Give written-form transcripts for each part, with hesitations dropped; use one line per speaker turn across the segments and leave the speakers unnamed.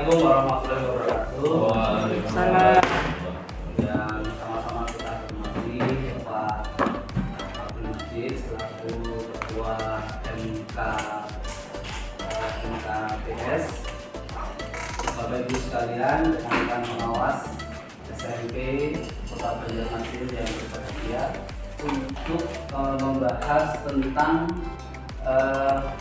Assalamualaikum warahmatullahi wabarakatuh.
Waalaikumsalam.
Dan sama-sama kita hormati Bapak Abdul Majid selaku Ketua MKPS, Bapak Ibu sekalian, rekan-rekan pengawas SMP Kota Banjarmasin yang berbahagia, untuk membahas tentang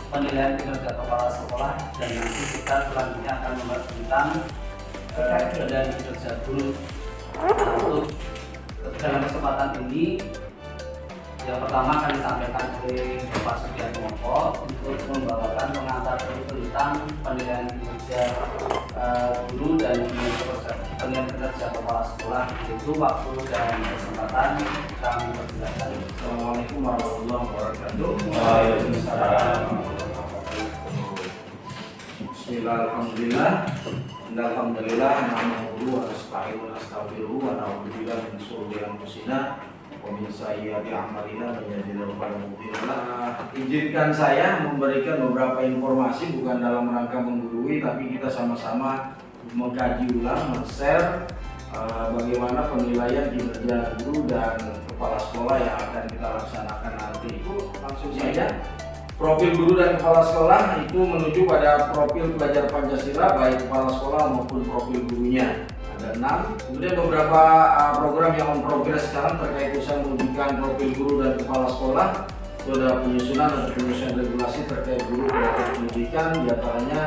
penilaian kinerja kepala sekolah, dan nanti kita selanjutnya akan membahas tentang penilaian kinerja guru. Untuk dalam kesempatan ini, yang pertama akan disampaikan oleh Bapak Sugiarto untuk membawakan pengantar tentang penilaian kinerja guru dan penilaian kinerja kepala sekolah. Itu waktu dan kesempatan kami persilakan.
Assalamualaikum warahmatullahi wabarakatuh.
Waalaikumsalam.
Bismillahirrahmanirrahim. Alhamdulillah, nahmaduhu wa nasta'inuhu wa nastaghfiruhu wa na'udzu billahi min shururi anfusina wa min sayyiati a'malina, may yahdihillahu fala mudilla lahu. Izinkan saya memberikan beberapa informasi, bukan dalam rangka menggurui, tapi kita sama-sama mengkaji ulang, men-share bagaimana penilaian kinerja guru dan kepala sekolah yang akan kita laksanakan nanti. Itu langsung saja. Profil guru dan kepala sekolah itu menuju pada profil pelajar Pancasila, baik kepala sekolah maupun profil gurunya. Ada 6. Kemudian beberapa program yang on progress sekarang terkait usaha mewujudkan profil guru dan kepala sekolah. Itu ada penyusunan regulasi terkait guru dan pendidikan, diantaranya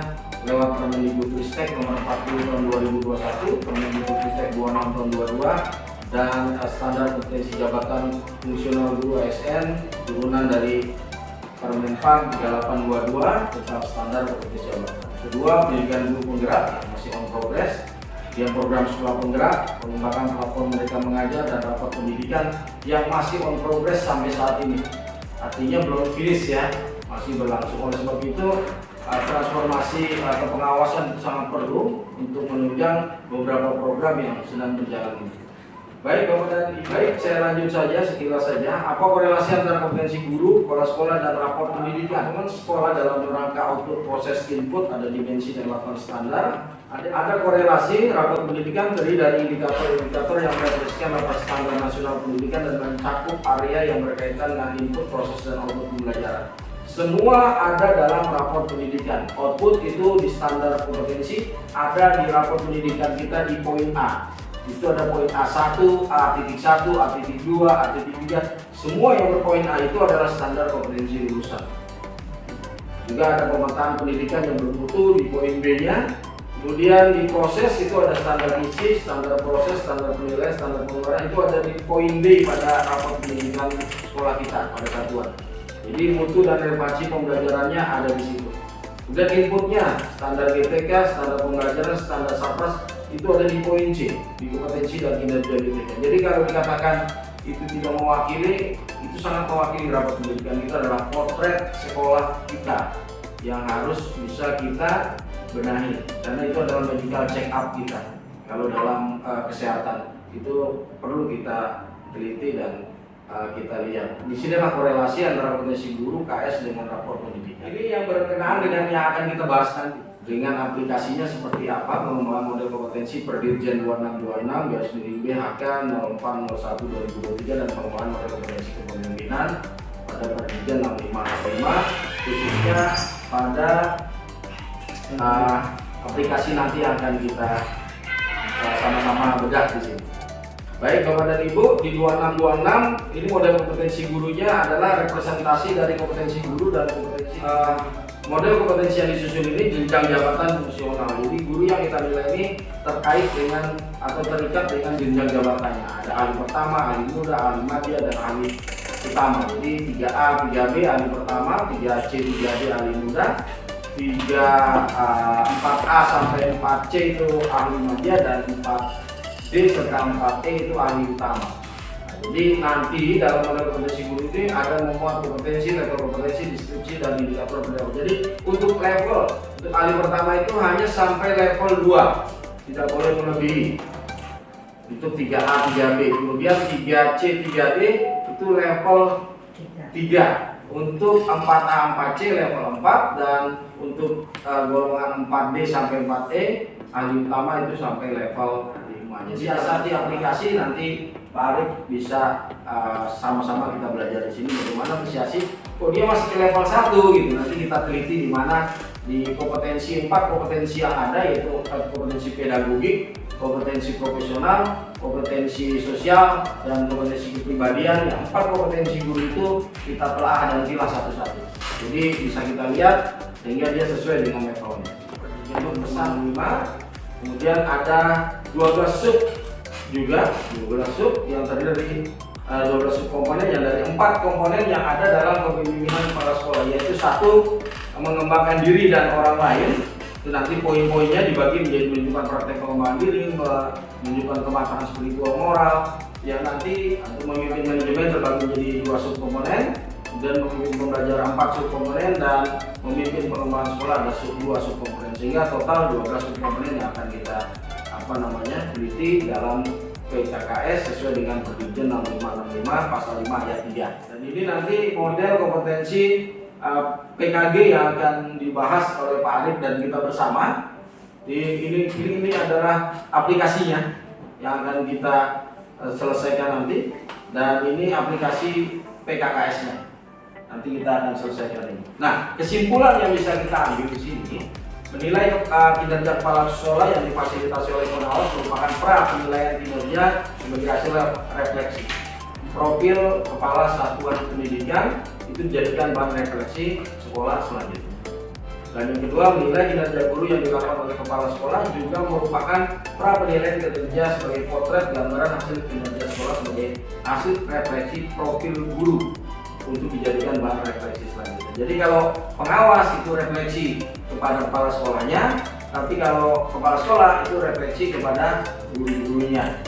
lewat Permendikbudristek nomor 40 tahun 2021, Permendikbudristek 26 tahun 22, dan standar kompetensi jabatan fungsional guru ASN turunan dari Permenpan 3822 tentang standar kompetensi jabatan. Kedua, pendidikan guru penggerak yang masih on progress. Yang program sekolah penggerak, pengembangan platform mereka mengajar, dan rapat pendidikan yang masih on progress sampai saat ini. Artinya belum finish ya, masih berlangsung. Oleh sebab itu, transformasi atau pengawasan itu sangat perlu untuk menunjang beberapa program yang sedang berjalan ini. Baik Bapak dan Ibu, saya lanjut saja sekilas saja. Apa korelasi antara kompetensi guru, kepala sekolah, dan rapor pendidikan? Teman sekolah dalam rangka output proses input ada dimensi dan laporan standar. Ada korelasi rapor pendidikan terdiri dari indikator-indikator yang merepresentasikan rapor standar nasional pendidikan dan mencakup area yang berkaitan dengan input, proses, dan output pembelajaran. Semua ada dalam rapor pendidikan. Output itu di standar kompetensi, ada di rapor pendidikan kita di poin A. Itu ada poin A1, A.1, A.2, A.3. Semua yang berpoin A itu adalah standar kompetensi lulusan. Juga ada pemetaan pendidikan yang bermutu di poin B-nya. Kemudian di proses itu ada standar isi, standar proses, standar penilaian, standar pengeluaran. Itu ada di poin B pada rapor pendidikan sekolah kita pada satuan. Jadi mutu dan relevansi pembelajarannya ada di situ. Kemudian inputnya, standar GTK, standar pembelajaran, standar SAPRAS, itu ada di poin C, di kompetensi dan kinerja GTK. Jadi kalau dikatakan itu tidak mewakili, itu sangat mewakili. Rapor pendidikan kita adalah potret sekolah kita yang harus bisa kita benahi, karena itu adalah medical check up kita. Kalau dalam kesehatan itu perlu kita teliti dan kita lihat. Di sini adalah korelasi antara kompetensi guru KS dengan rapor pendidikan. Ini yang berkenaan dengan yang akan kita bahas nanti. Dengan aplikasinya seperti apa, pengembangan model kompetensi per Dirjen 2626 garis miring B HK 0401/2023 dan pengembangan model kompetensi kepemimpinan pada per Dirjen 6565, khususnya pada aplikasi nanti akan kita sama-sama bedah di sini. Baik Bapak dan Ibu, di 2626 ini model kompetensi gurunya adalah representasi dari kompetensi guru dan kompetensi model kompetensi yang disusun ini jenjang jabatan fungsional. Jadi guru yang kita nilai ini terkait dengan atau terikat dengan jenjang jabatannya. Ada ahli pertama, ahli muda, ahli madya, dan ahli utama. Jadi 3A, 3B ahli pertama, 3C, 3D ahli muda, 4A sampai 4C itu ahli madya, dan 4D serta 4E itu ahli utama. Jadi nanti dalam model kompetensi guru ini ada memuat kompetensi, level kompetensi, deskripsi, dan indikator penilaian. Jadi untuk level, untuk ahli pertama itu hanya sampai level 2, tidak boleh melebihi. Itu 3A, 3B. Kemudian 3C, 3D itu level 3. Untuk 4A, 4C level 4, dan untuk golongan 4D sampai 4E ahli utama itu sampai level 5. Jadi asati aplikasi nanti Pak Arif bisa sama-sama kita belajar di sini bagaimana mensiasat. Oh dia masih ke level 1 gitu. Nanti kita teliti di mana di kompetensi 4 kompetensi yang ada, yaitu kompetensi pedagogik, kompetensi profesional, kompetensi sosial, dan kompetensi kepribadian. Yang 4 kompetensi guru itu kita telah dan pilah satu-satu. Jadi bisa kita lihat sehingga dia sesuai dengan levelnya. Untuk pesan 5, kemudian ada 12 sub juga, 12 sub yang terdiri dari 12 sub komponen yang dari 4 komponen yang ada dalam kepemimpinan kepala sekolah, yaitu 1 mengembangkan diri dan orang lain. Itu nanti poin-poinnya dibagi menjadi menunjukkan praktek pengembangan diri, menunjukkan kematangan spiritual moral, yang nanti untuk memimpin manajemen terbagi menjadi 2 sub komponen, dan memimpin pembelajaran 4 sub komponen, dan memimpin pengembangan sekolah ada 2 sub komponen, sehingga total 12 sub komponen yang akan kita teliti dalam PKKS sesuai dengan Perdijen 6565 pasal 5 ayat 3. Dan ini nanti model kompetensi PKG yang akan dibahas oleh Pak Arif dan kita bersama. Ini adalah aplikasinya yang akan kita selesaikan nanti, dan ini aplikasi PKKS-nya. Nanti kita akan selesaikan ini. Nah, kesimpulan yang bisa kita ambil di sini, menilai kinerja kepala sekolah yang difasilitasi oleh pengawas merupakan pra penilaian kinerja sebagai hasil refleksi. Profil kepala satuan pendidikan itu dijadikan bahan refleksi sekolah selanjutnya. Dan yang kedua, menilai kinerja guru yang dilakukan oleh kepala sekolah juga merupakan pra penilaian kinerja sebagai potret gambaran hasil kinerja sekolah sebagai hasil refleksi profil guru untuk dijadikan bahan refleksi selanjutnya. Jadi kalau pengawas itu refleksi kepada kepala sekolahnya, tapi kalau kepala sekolah itu refleksi kepada guru-gurunya.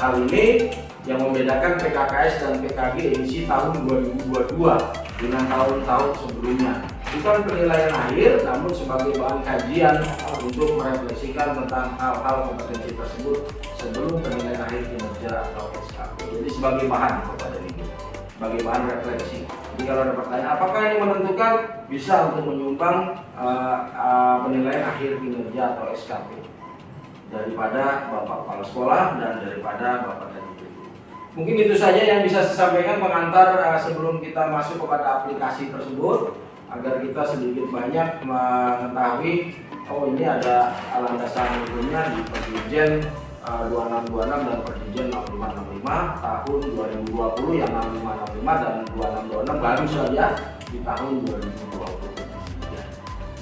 Hal ini yang membedakan PKKS dan PKG edisi tahun 2022 dengan tahun-tahun sebelumnya. Bukan penilaian akhir, namun sebagai bahan kajian untuk merefleksikan tentang hal-hal kompetensi tersebut sebelum penilaian akhir kinerja atau SKP. Jadi sebagai bahan kepada ini, sebagai bahan refleksi. Jadi kalau ada pertanyaan, apakah ini menentukan, bisa untuk menyumbang penilaian akhir kinerja atau SKP daripada Bapak Kepala Sekolah dan daripada Bapak dan Ibu. Mungkin itu saja yang bisa saya sampaikan pengantar sebelum kita masuk kepada aplikasi tersebut, agar kita sedikit banyak mengetahui, oh ini ada landasan hukumnya di Perdijen 2626 dan Perdijen 6565 tahun 2020 yang 6565 dan 2626 baru saja di tahun 2020.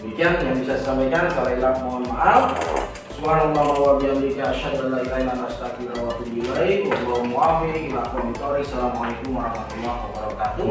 Demikian yang bisa saya sampaikan. Saya mohon maaf. Subhanallah wa bihamdika asyhadu an la ilaha illa anta astaghfiruka wa atubu ilaik. Wallahu muwaffiq ila aqwamit thoriq. Assalamualaikum warahmatullahi wabarakatuh.